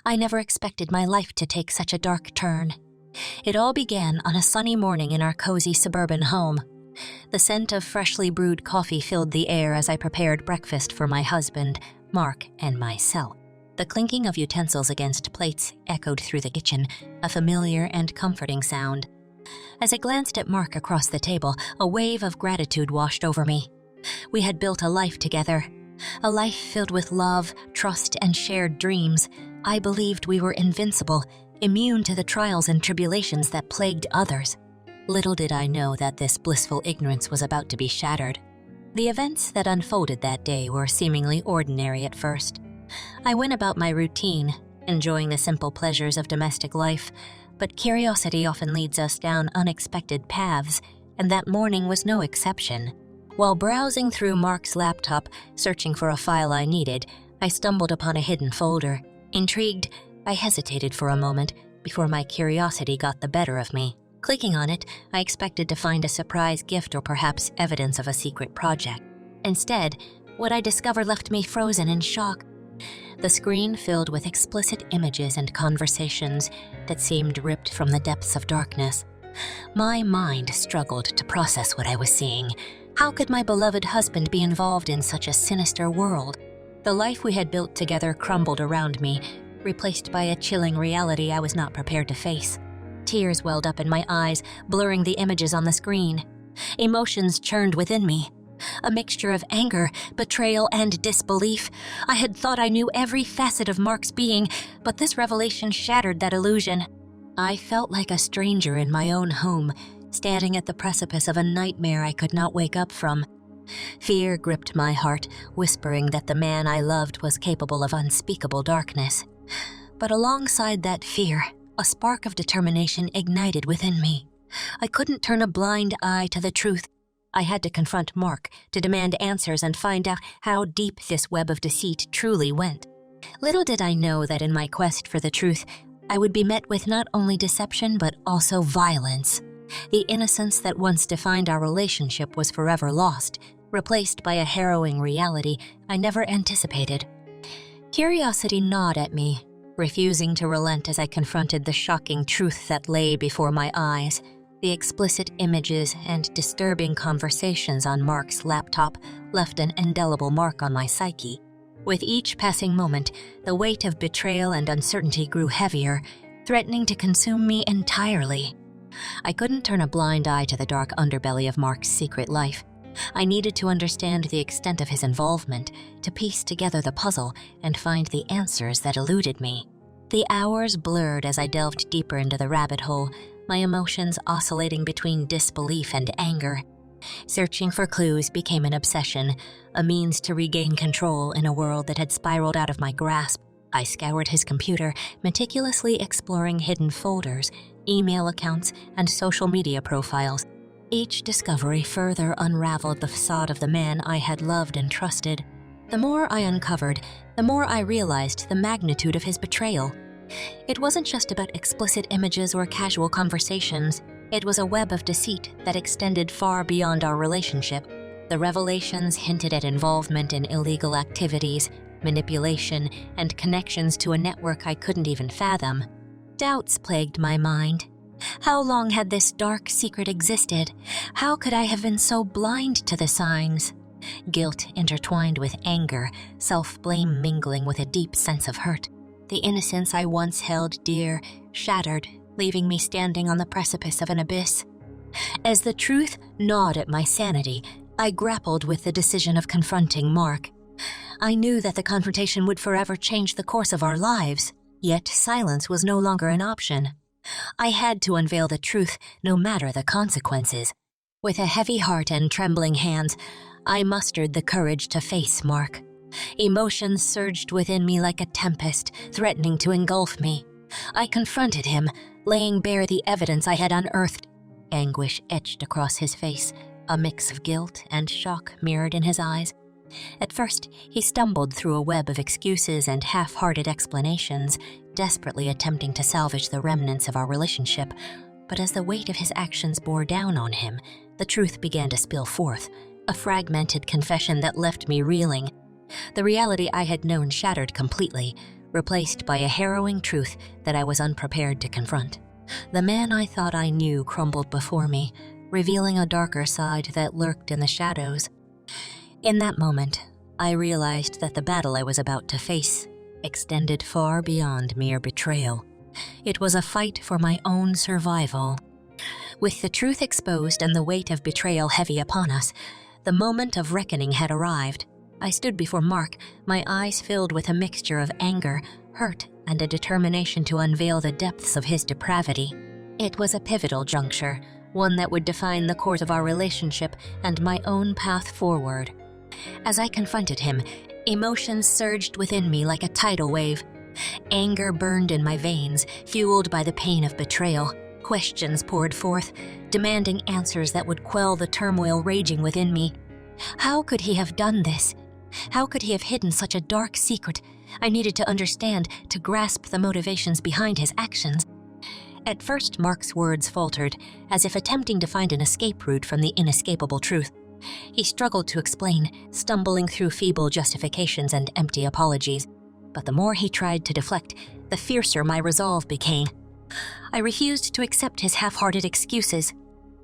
I never expected my life to take such a dark turn. It all began on a sunny morning in our cozy suburban home. The scent of freshly brewed coffee filled the air as I prepared breakfast for my husband, Mark, and myself. The clinking of utensils against plates echoed through the kitchen, a familiar and comforting sound. As I glanced at Mark across the table, a wave of gratitude washed over me. We had built a life together, a life filled with love, trust, and shared dreams. I believed we were invincible, immune to the trials and tribulations that plagued others. Little did I know that this blissful ignorance was about to be shattered. The events that unfolded that day were seemingly ordinary at first. I went about my routine, enjoying the simple pleasures of domestic life, but curiosity often leads us down unexpected paths, and that morning was no exception. While browsing through Mark's laptop, searching for a file I needed, I stumbled upon a hidden folder. Intrigued, I hesitated for a moment before my curiosity got the better of me. Clicking on it, I expected to find a surprise gift or perhaps evidence of a secret project. Instead, what I discovered left me frozen in shock. The screen filled with explicit images and conversations that seemed ripped from the depths of darkness. My mind struggled to process what I was seeing. How could my beloved husband be involved in such a sinister world? The life we had built together crumbled around me, replaced by a chilling reality I was not prepared to face. Tears welled up in my eyes, blurring the images on the screen. Emotions churned within me. A mixture of anger, betrayal, and disbelief. I had thought I knew every facet of Mark's being, but this revelation shattered that illusion. I felt like a stranger in my own home, standing at the precipice of a nightmare I could not wake up from. Fear gripped my heart, whispering that the man I loved was capable of unspeakable darkness. But alongside that fear, a spark of determination ignited within me. I couldn't turn a blind eye to the truth. I had to confront Mark, to demand answers and find out how deep this web of deceit truly went. Little did I know that in my quest for the truth, I would be met with not only deception but also violence. The innocence that once defined our relationship was forever lost, replaced by a harrowing reality I never anticipated. Curiosity gnawed at me, refusing to relent as I confronted the shocking truth that lay before my eyes. The explicit images and disturbing conversations on Mark's laptop left an indelible mark on my psyche. With each passing moment, the weight of betrayal and uncertainty grew heavier, threatening to consume me entirely. I couldn't turn a blind eye to the dark underbelly of Mark's secret life. I needed to understand the extent of his involvement, to piece together the puzzle and find the answers that eluded me. The hours blurred as I delved deeper into the rabbit hole, my emotions oscillating between disbelief and anger. Searching for clues became an obsession, a means to regain control in a world that had spiraled out of my grasp. I scoured his computer, meticulously exploring hidden folders, email accounts, and social media profiles. Each discovery further unraveled the facade of the man I had loved and trusted. The more I uncovered, the more I realized the magnitude of his betrayal. It wasn't just about explicit images or casual conversations. It was a web of deceit that extended far beyond our relationship. The revelations hinted at involvement in illegal activities, manipulation, and connections to a network I couldn't even fathom. Doubts plagued my mind. How long had this dark secret existed? How could I have been so blind to the signs? Guilt intertwined with anger, self-blame mingling with a deep sense of hurt. The innocence I once held dear shattered, leaving me standing on the precipice of an abyss. As the truth gnawed at my sanity, I grappled with the decision of confronting Mark. I knew that the confrontation would forever change the course of our lives, yet silence was no longer an option. I had to unveil the truth, no matter the consequences. With a heavy heart and trembling hands, I mustered the courage to face Mark. Emotions surged within me like a tempest, threatening to engulf me. I confronted him, laying bare the evidence I had unearthed. Anguish etched across his face, a mix of guilt and shock mirrored in his eyes. At first, he stumbled through a web of excuses and half-hearted explanations, desperately attempting to salvage the remnants of our relationship. But as the weight of his actions bore down on him, the truth began to spill forth, a fragmented confession that left me reeling. The reality I had known shattered completely, replaced by a harrowing truth that I was unprepared to confront. The man I thought I knew crumbled before me, revealing a darker side that lurked in the shadows. In that moment, I realized that the battle I was about to face extended far beyond mere betrayal. It was a fight for my own survival. With the truth exposed and the weight of betrayal heavy upon us, the moment of reckoning had arrived. I stood before Mark, my eyes filled with a mixture of anger, hurt, and a determination to unveil the depths of his depravity. It was a pivotal juncture, one that would define the course of our relationship and my own path forward. As I confronted him, emotions surged within me like a tidal wave. Anger burned in my veins, fueled by the pain of betrayal. Questions poured forth, demanding answers that would quell the turmoil raging within me. How could he have done this? How could he have hidden such a dark secret? I needed to understand, to grasp the motivations behind his actions. At first, Mark's words faltered, as if attempting to find an escape route from the inescapable truth. He struggled to explain, stumbling through feeble justifications and empty apologies. But the more he tried to deflect, the fiercer my resolve became. I refused to accept his half-hearted excuses.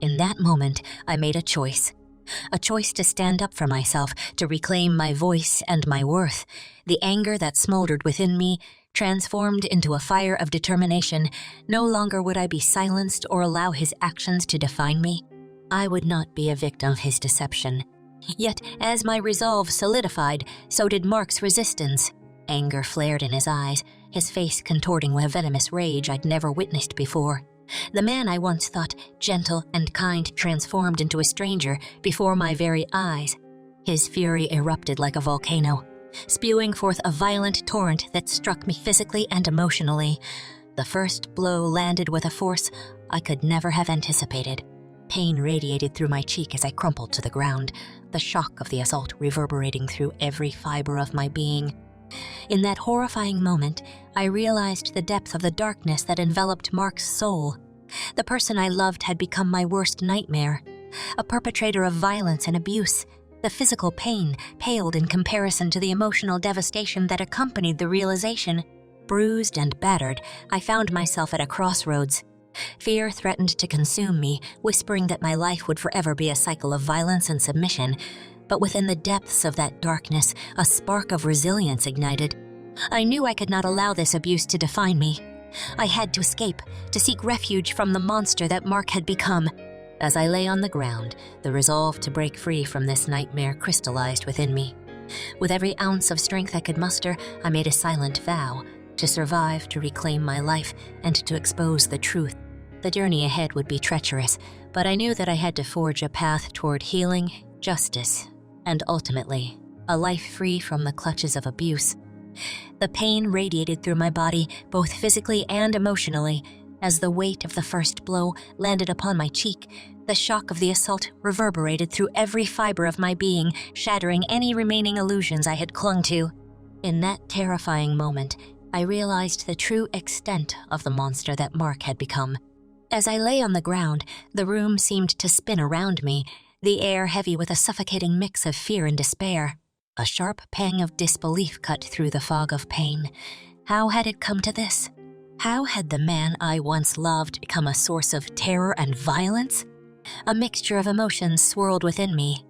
In that moment, I made a choice. A choice to stand up for myself, to reclaim my voice and my worth. The anger that smoldered within me transformed into a fire of determination. No longer would I be silenced or allow his actions to define me. I would not be a victim of his deception. Yet, as my resolve solidified, so did Mark's resistance. Anger flared in his eyes, his face contorting with a venomous rage I'd never witnessed before. The man I once thought gentle and kind transformed into a stranger before my very eyes. His fury erupted like a volcano, spewing forth a violent torrent that struck me physically and emotionally. The first blow landed with a force I could never have anticipated. Pain radiated through my cheek as I crumpled to the ground, the shock of the assault reverberating through every fiber of my being. In that horrifying moment, I realized the depth of the darkness that enveloped Mark's soul. The person I loved had become my worst nightmare, a perpetrator of violence and abuse. The physical pain paled in comparison to the emotional devastation that accompanied the realization. Bruised and battered, I found myself at a crossroads. Fear threatened to consume me, whispering that my life would forever be a cycle of violence and submission. But within the depths of that darkness, a spark of resilience ignited. I knew I could not allow this abuse to define me. I had to escape, to seek refuge from the monster that Mark had become. As I lay on the ground, the resolve to break free from this nightmare crystallized within me. With every ounce of strength I could muster, I made a silent vow to survive, to reclaim my life, and to expose the truth. The journey ahead would be treacherous, but I knew that I had to forge a path toward healing, justice, and ultimately, a life free from the clutches of abuse. The pain radiated through my body, both physically and emotionally. As the weight of the first blow landed upon my cheek, the shock of the assault reverberated through every fiber of my being, shattering any remaining illusions I had clung to. In that terrifying moment, I realized the true extent of the monster that Mark had become. As I lay on the ground, the room seemed to spin around me, the air heavy with a suffocating mix of fear and despair. A sharp pang of disbelief cut through the fog of pain. How had it come to this? How had the man I once loved become a source of terror and violence? A mixture of emotions swirled within me.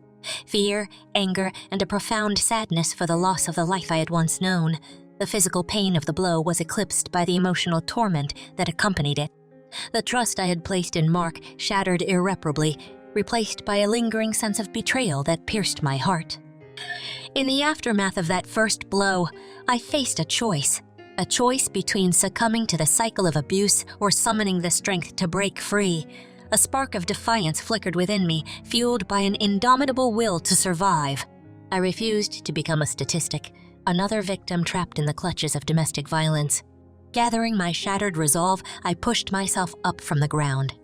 Fear, anger, and a profound sadness for the loss of the life I had once known. The physical pain of the blow was eclipsed by the emotional torment that accompanied it. The trust I had placed in Mark shattered irreparably, replaced by a lingering sense of betrayal that pierced my heart. In the aftermath of that first blow, I faced a choice between succumbing to the cycle of abuse or summoning the strength to break free. A spark of defiance flickered within me, fueled by an indomitable will to survive. I refused to become a statistic, another victim trapped in the clutches of domestic violence. Gathering my shattered resolve, I pushed myself up from the ground.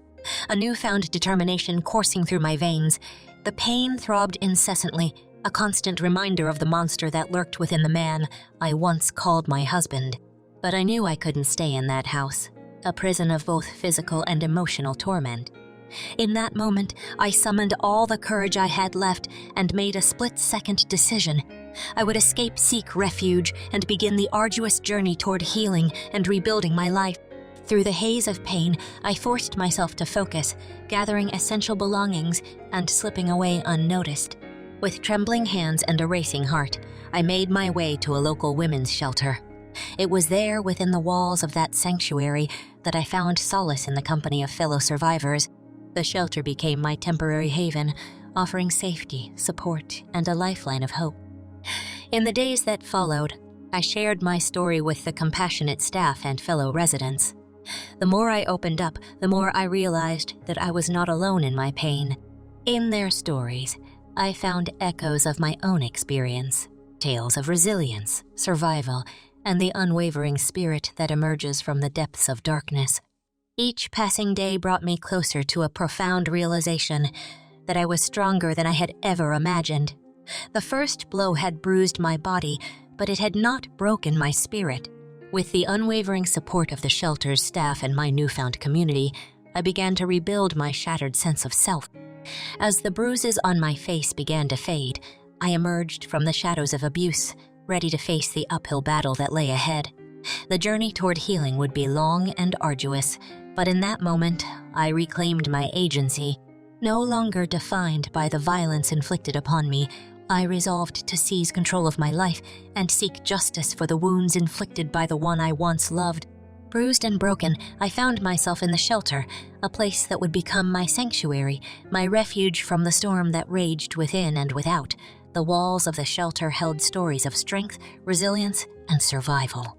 A newfound determination coursing through my veins. The pain throbbed incessantly, a constant reminder of the monster that lurked within the man I once called my husband. But I knew I couldn't stay in that house, a prison of both physical and emotional torment. In that moment, I summoned all the courage I had left and made a split-second decision. I would escape, seek refuge, and begin the arduous journey toward healing and rebuilding my life. Through the haze of pain, I forced myself to focus, gathering essential belongings and slipping away unnoticed. With trembling hands and a racing heart, I made my way to a local women's shelter. It was there, within the walls of that sanctuary, that I found solace in the company of fellow survivors. The shelter became my temporary haven, offering safety, support, and a lifeline of hope. In the days that followed, I shared my story with the compassionate staff and fellow residents. The more I opened up, the more I realized that I was not alone in my pain. In their stories, I found echoes of my own experience, tales of resilience, survival, and the unwavering spirit that emerges from the depths of darkness. Each passing day brought me closer to a profound realization that I was stronger than I had ever imagined. The first blow had bruised my body, but it had not broken my spirit. With the unwavering support of the shelter's staff and my newfound community, I began to rebuild my shattered sense of self. As the bruises on my face began to fade, I emerged from the shadows of abuse, ready to face the uphill battle that lay ahead. The journey toward healing would be long and arduous, but in that moment, I reclaimed my agency. No longer defined by the violence inflicted upon me, I resolved to seize control of my life and seek justice for the wounds inflicted by the one I once loved. Bruised and broken, I found myself in the shelter, a place that would become my sanctuary, my refuge from the storm that raged within and without. The walls of the shelter held stories of strength, resilience, and survival.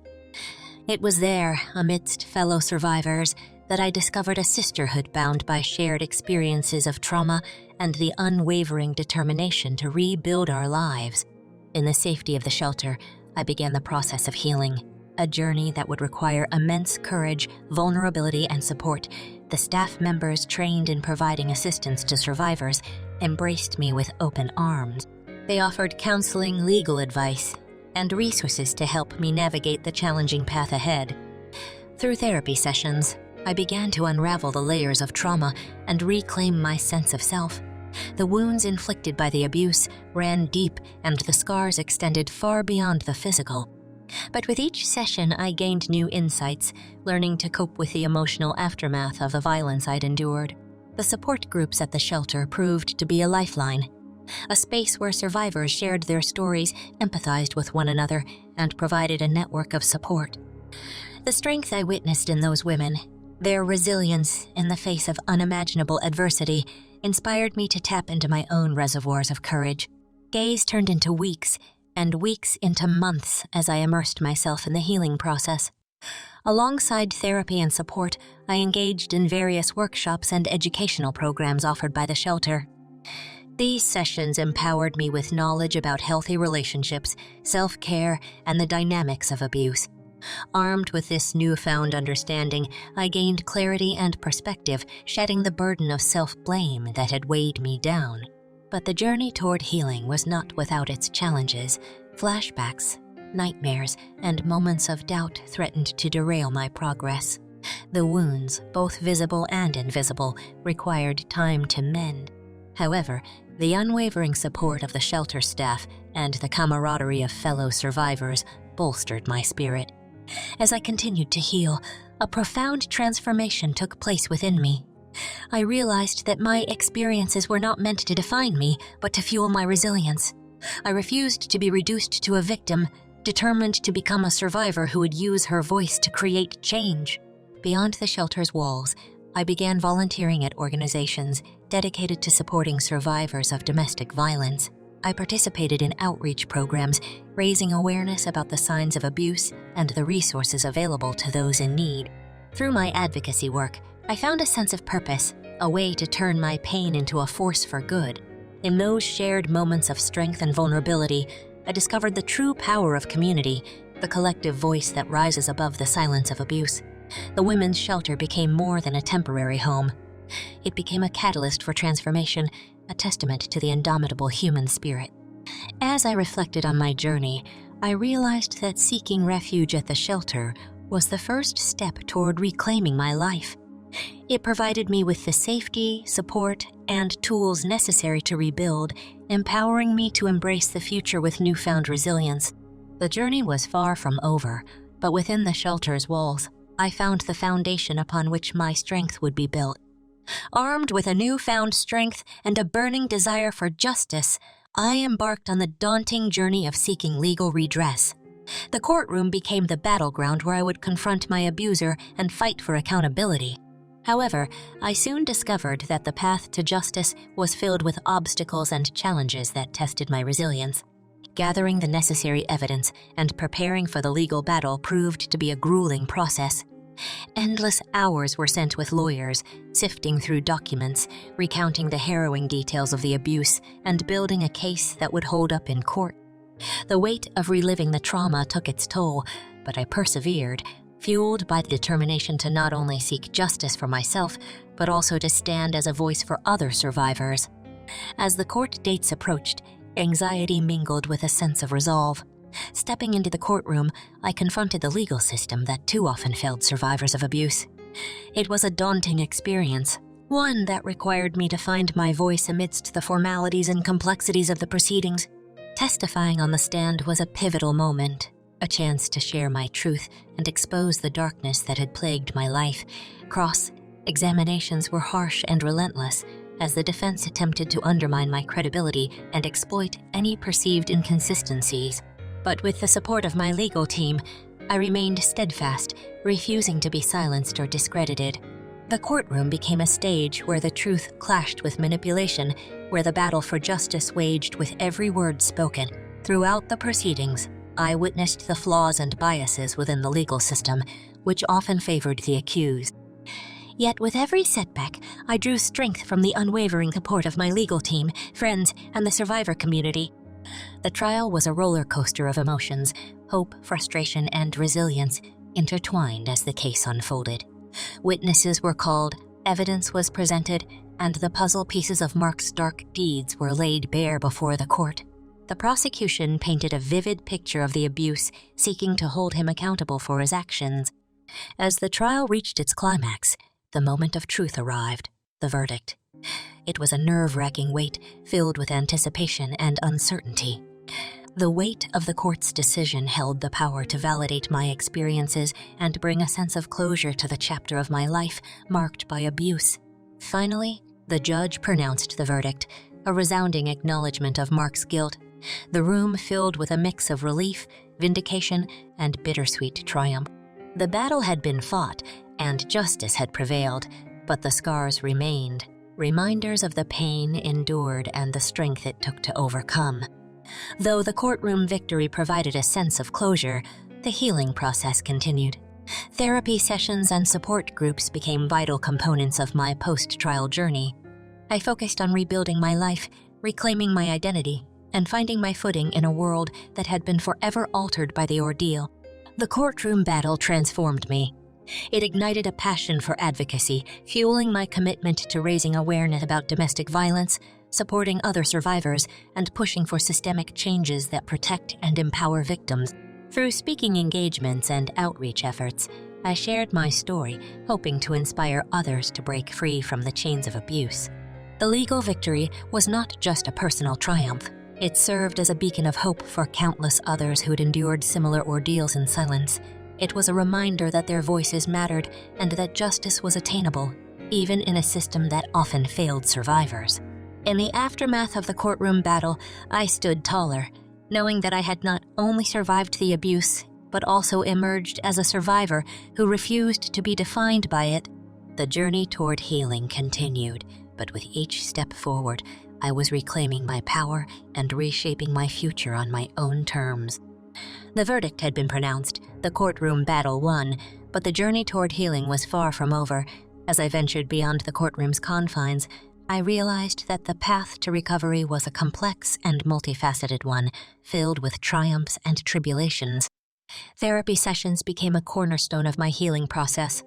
It was there, amidst fellow survivors, that I discovered a sisterhood bound by shared experiences of trauma and the unwavering determination to rebuild our lives. In the safety of the shelter, I began the process of healing, a journey that would require immense courage, vulnerability, and support. The staff members trained in providing assistance to survivors embraced me with open arms. They offered counseling, legal advice, and resources to help me navigate the challenging path ahead. Through therapy sessions, I began to unravel the layers of trauma and reclaim my sense of self. The wounds inflicted by the abuse ran deep, and the scars extended far beyond the physical. But with each session, I gained new insights, learning to cope with the emotional aftermath of the violence I'd endured. The support groups at the shelter proved to be a lifeline, a space where survivors shared their stories, empathized with one another, and provided a network of support. The strength I witnessed in those women, their resilience in the face of unimaginable adversity, inspired me to tap into my own reservoirs of courage. Days turned into weeks, and weeks into months as I immersed myself in the healing process. Alongside therapy and support, I engaged in various workshops and educational programs offered by the shelter. These sessions empowered me with knowledge about healthy relationships, self-care, and the dynamics of abuse. Armed with this newfound understanding, I gained clarity and perspective, shedding the burden of self-blame that had weighed me down. But the journey toward healing was not without its challenges. Flashbacks, nightmares, and moments of doubt threatened to derail my progress. The wounds, both visible and invisible, required time to mend. However, the unwavering support of the shelter staff and the camaraderie of fellow survivors bolstered my spirit. As I continued to heal, a profound transformation took place within me. I realized that my experiences were not meant to define me, but to fuel my resilience. I refused to be reduced to a victim, determined to become a survivor who would use her voice to create change. Beyond the shelter's walls, I began volunteering at organizations dedicated to supporting survivors of domestic violence. I participated in outreach programs, raising awareness about the signs of abuse and the resources available to those in need. Through my advocacy work, I found a sense of purpose, a way to turn my pain into a force for good. In those shared moments of strength and vulnerability, I discovered the true power of community, the collective voice that rises above the silence of abuse. The women's shelter became more than a temporary home. It became a catalyst for transformation, a testament to the indomitable human spirit. As I reflected on my journey, I realized that seeking refuge at the shelter was the first step toward reclaiming my life. It provided me with the safety, support, and tools necessary to rebuild, empowering me to embrace the future with newfound resilience. The journey was far from over, but within the shelter's walls, I found the foundation upon which my strength would be built. Armed with a newfound strength and a burning desire for justice, I embarked on the daunting journey of seeking legal redress. The courtroom became the battleground where I would confront my abuser and fight for accountability. However, I soon discovered that the path to justice was filled with obstacles and challenges that tested my resilience. Gathering the necessary evidence and preparing for the legal battle proved to be a grueling process. Endless hours were spent with lawyers, sifting through documents, recounting the harrowing details of the abuse, and building a case that would hold up in court. The weight of reliving the trauma took its toll, but I persevered, fueled by the determination to not only seek justice for myself, but also to stand as a voice for other survivors. As the court dates approached, anxiety mingled with a sense of resolve. Stepping into the courtroom, I confronted the legal system that too often failed survivors of abuse. It was a daunting experience, one that required me to find my voice amidst the formalities and complexities of the proceedings. Testifying on the stand was a pivotal moment, a chance to share my truth and expose the darkness that had plagued my life. Cross-examinations were harsh and relentless, as the defense attempted to undermine my credibility and exploit any perceived inconsistencies. But with the support of my legal team, I remained steadfast, refusing to be silenced or discredited. The courtroom became a stage where the truth clashed with manipulation, where the battle for justice waged with every word spoken. Throughout the proceedings, I witnessed the flaws and biases within the legal system, which often favored the accused. Yet with every setback, I drew strength from the unwavering support of my legal team, friends, and the survivor community. The trial was a roller coaster of emotions, hope, frustration, and resilience, intertwined as the case unfolded. Witnesses were called, evidence was presented, and the puzzle pieces of Mark's dark deeds were laid bare before the court. The prosecution painted a vivid picture of the abuse, seeking to hold him accountable for his actions. As the trial reached its climax, the moment of truth arrived, the verdict. It was a nerve-wracking wait, filled with anticipation and uncertainty. The weight of the court's decision held the power to validate my experiences and bring a sense of closure to the chapter of my life marked by abuse. Finally, the judge pronounced the verdict, a resounding acknowledgement of Mark's guilt. The room filled with a mix of relief, vindication, and bittersweet triumph. The battle had been fought, and justice had prevailed, but the scars remained, reminders of the pain endured and the strength it took to overcome. Though the courtroom victory provided a sense of closure, the healing process continued. Therapy sessions and support groups became vital components of my post-trial journey. I focused on rebuilding my life, reclaiming my identity, and finding my footing in a world that had been forever altered by the ordeal. The courtroom battle transformed me. It ignited a passion for advocacy, fueling my commitment to raising awareness about domestic violence, supporting other survivors, and pushing for systemic changes that protect and empower victims. Through speaking engagements and outreach efforts, I shared my story, hoping to inspire others to break free from the chains of abuse. The legal victory was not just a personal triumph. It served as a beacon of hope for countless others who'd endured similar ordeals in silence. It was a reminder that their voices mattered and that justice was attainable, even in a system that often failed survivors. In the aftermath of the courtroom battle, I stood taller, knowing that I had not only survived the abuse, but also emerged as a survivor who refused to be defined by it. The journey toward healing continued, but with each step forward, I was reclaiming my power and reshaping my future on my own terms. The verdict had been pronounced, the courtroom battle won, but the journey toward healing was far from over. As I ventured beyond the courtroom's confines, I realized that the path to recovery was a complex and multifaceted one, filled with triumphs and tribulations. Therapy sessions became a cornerstone of my healing process.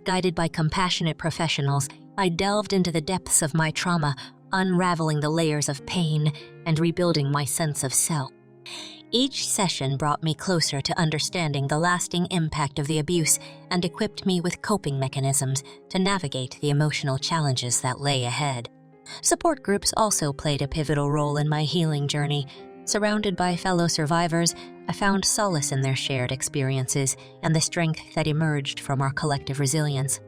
Guided by compassionate professionals, I delved into the depths of my trauma, unraveling the layers of pain and rebuilding my sense of self. Each session brought me closer to understanding the lasting impact of the abuse and equipped me with coping mechanisms to navigate the emotional challenges that lay ahead. Support groups also played a pivotal role in my healing journey. Surrounded by fellow survivors, I found solace in their shared experiences and the strength that emerged from our collective resilience.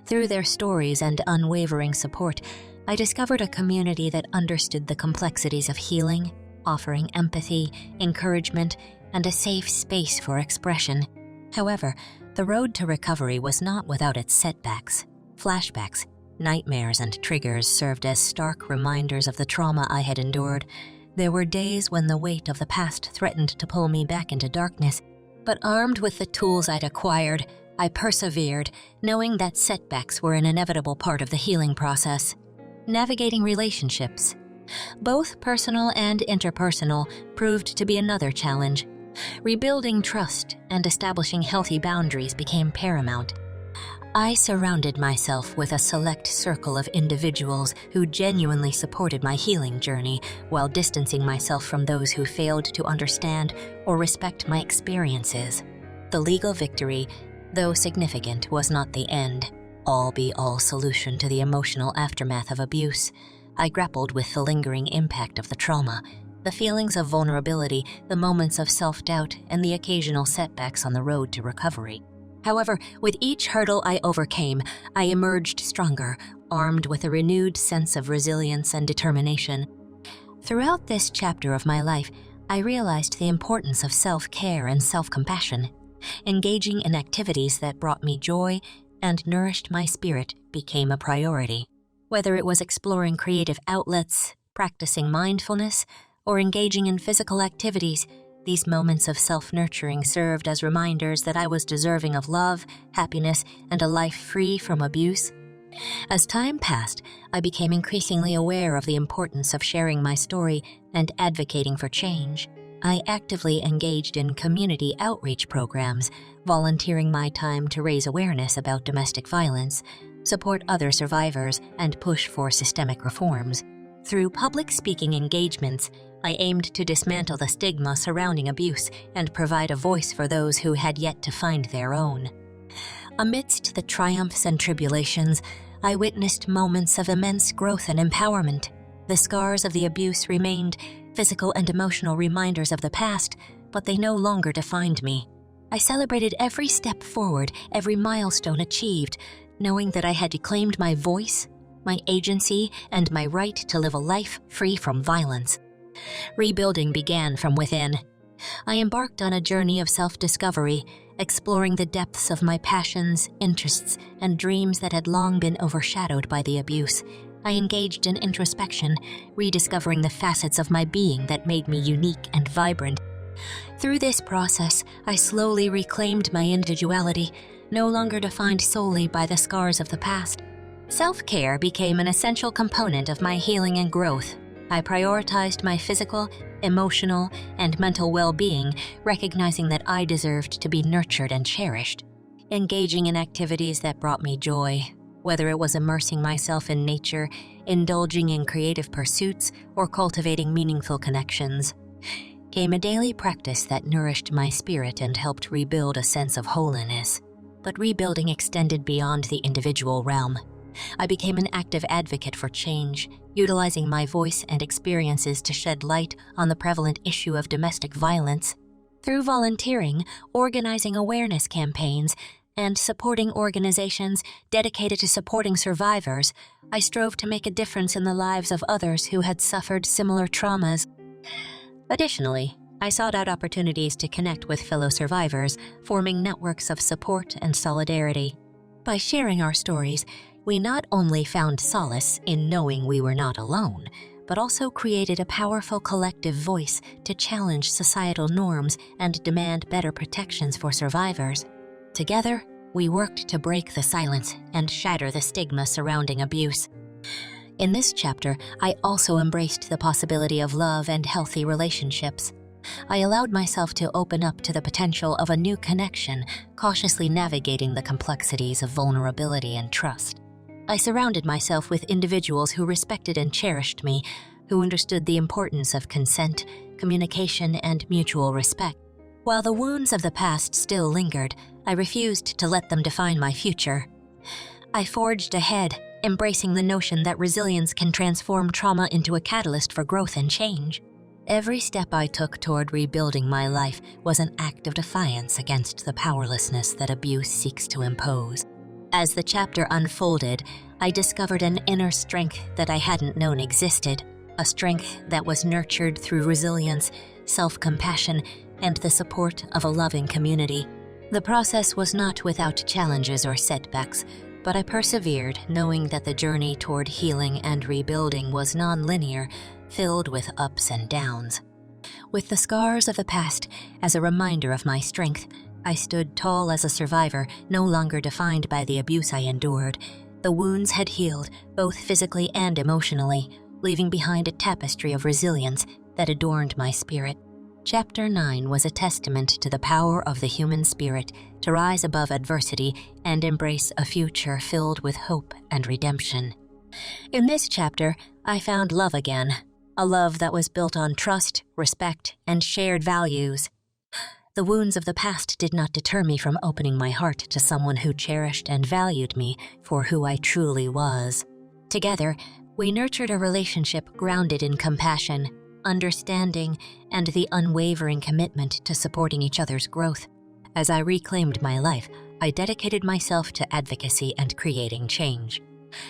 Through their stories and unwavering support, I discovered a community that understood the complexities of healing, offering empathy, encouragement, and a safe space for expression. However, the road to recovery was not without its setbacks. Flashbacks, nightmares, and triggers served as stark reminders of the trauma I had endured. There were days when the weight of the past threatened to pull me back into darkness, but armed with the tools I'd acquired, I persevered, knowing that setbacks were an inevitable part of the healing process. Navigating relationships, both personal and interpersonal, proved to be another challenge. Rebuilding trust and establishing healthy boundaries became paramount. I surrounded myself with a select circle of individuals who genuinely supported my healing journey while distancing myself from those who failed to understand or respect my experiences. The legal victory, though significant, was not the end, all-be-all solution to the emotional aftermath of abuse. I grappled with the lingering impact of the trauma, the feelings of vulnerability, the moments of self-doubt, and the occasional setbacks on the road to recovery. However, with each hurdle I overcame, I emerged stronger, armed with a renewed sense of resilience and determination. Throughout this chapter of my life, I realized the importance of self-care and self-compassion. Engaging in activities that brought me joy and nourished my spirit became a priority. Whether it was exploring creative outlets, practicing mindfulness, or engaging in physical activities, these moments of self-nurturing served as reminders that I was deserving of love, happiness, and a life free from abuse. As time passed, I became increasingly aware of the importance of sharing my story and advocating for change. I actively engaged in community outreach programs, volunteering my time to raise awareness about domestic violence, support other survivors, and push for systemic reforms. Through public speaking engagements, I aimed to dismantle the stigma surrounding abuse and provide a voice for those who had yet to find their own. Amidst the triumphs and tribulations, I witnessed moments of immense growth and empowerment. The scars of the abuse remained physical and emotional reminders of the past, but they no longer defined me. I celebrated every step forward, every milestone achieved, knowing that I had reclaimed my voice, my agency, and my right to live a life free from violence. Rebuilding began from within. I embarked on a journey of self-discovery, exploring the depths of my passions, interests, and dreams that had long been overshadowed by the abuse. I engaged in introspection, rediscovering the facets of my being that made me unique and vibrant. Through this process, I slowly reclaimed my individuality, no longer defined solely by the scars of the past. Self-care became an essential component of my healing and growth. I prioritized my physical, emotional, and mental well-being, recognizing that I deserved to be nurtured and cherished. Engaging in activities that brought me joy, whether it was immersing myself in nature, indulging in creative pursuits, or cultivating meaningful connections, came a daily practice that nourished my spirit and helped rebuild a sense of wholeness. But rebuilding extended beyond the individual realm. I became an active advocate for change, utilizing my voice and experiences to shed light on the prevalent issue of domestic violence. Through volunteering, organizing awareness campaigns, and supporting organizations dedicated to supporting survivors, I strove to make a difference in the lives of others who had suffered similar traumas. Additionally, I sought out opportunities to connect with fellow survivors, forming networks of support and solidarity. By sharing our stories, we not only found solace in knowing we were not alone, but also created a powerful collective voice to challenge societal norms and demand better protections for survivors. Together, we worked to break the silence and shatter the stigma surrounding abuse. In this chapter, I also embraced the possibility of love and healthy relationships. I allowed myself to open up to the potential of a new connection, cautiously navigating the complexities of vulnerability and trust. I surrounded myself with individuals who respected and cherished me, who understood the importance of consent, communication, and mutual respect. While the wounds of the past still lingered, I refused to let them define my future. I forged ahead, embracing the notion that resilience can transform trauma into a catalyst for growth and change. Every step I took toward rebuilding my life was an act of defiance against the powerlessness that abuse seeks to impose. As the chapter unfolded, I discovered an inner strength that I hadn't known existed, a strength that was nurtured through resilience, self-compassion, and the support of a loving community. The process was not without challenges or setbacks, but I persevered, knowing that the journey toward healing and rebuilding was non-linear, filled with ups and downs. With the scars of the past as a reminder of my strength, I stood tall as a survivor, no longer defined by the abuse I endured. The wounds had healed, both physically and emotionally, leaving behind a tapestry of resilience that adorned my spirit. Chapter 9 was a testament to the power of the human spirit to rise above adversity and embrace a future filled with hope and redemption. In this chapter, I found love again, a love that was built on trust, respect, and shared values. The wounds of the past did not deter me from opening my heart to someone who cherished and valued me for who I truly was. Together, we nurtured a relationship grounded in compassion, understanding, and the unwavering commitment to supporting each other's growth. As I reclaimed my life, I dedicated myself to advocacy and creating change.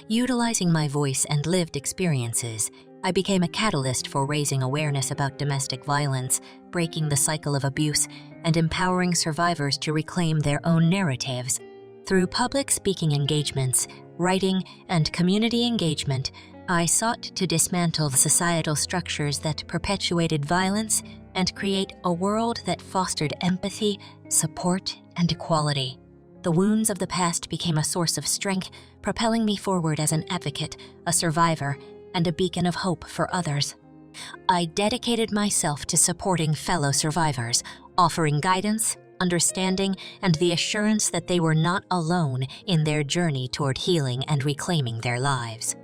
Utilizing my voice and lived experiences, I became a catalyst for raising awareness about domestic violence, breaking the cycle of abuse, and empowering survivors to reclaim their own narratives. Through public speaking engagements, writing, and community engagement, I sought to dismantle the societal structures that perpetuated violence and create a world that fostered empathy, support, and equality. The wounds of the past became a source of strength, propelling me forward as an advocate, a survivor, and a beacon of hope for others. I dedicated myself to supporting fellow survivors, offering guidance, understanding, and the assurance that they were not alone in their journey toward healing and reclaiming their lives.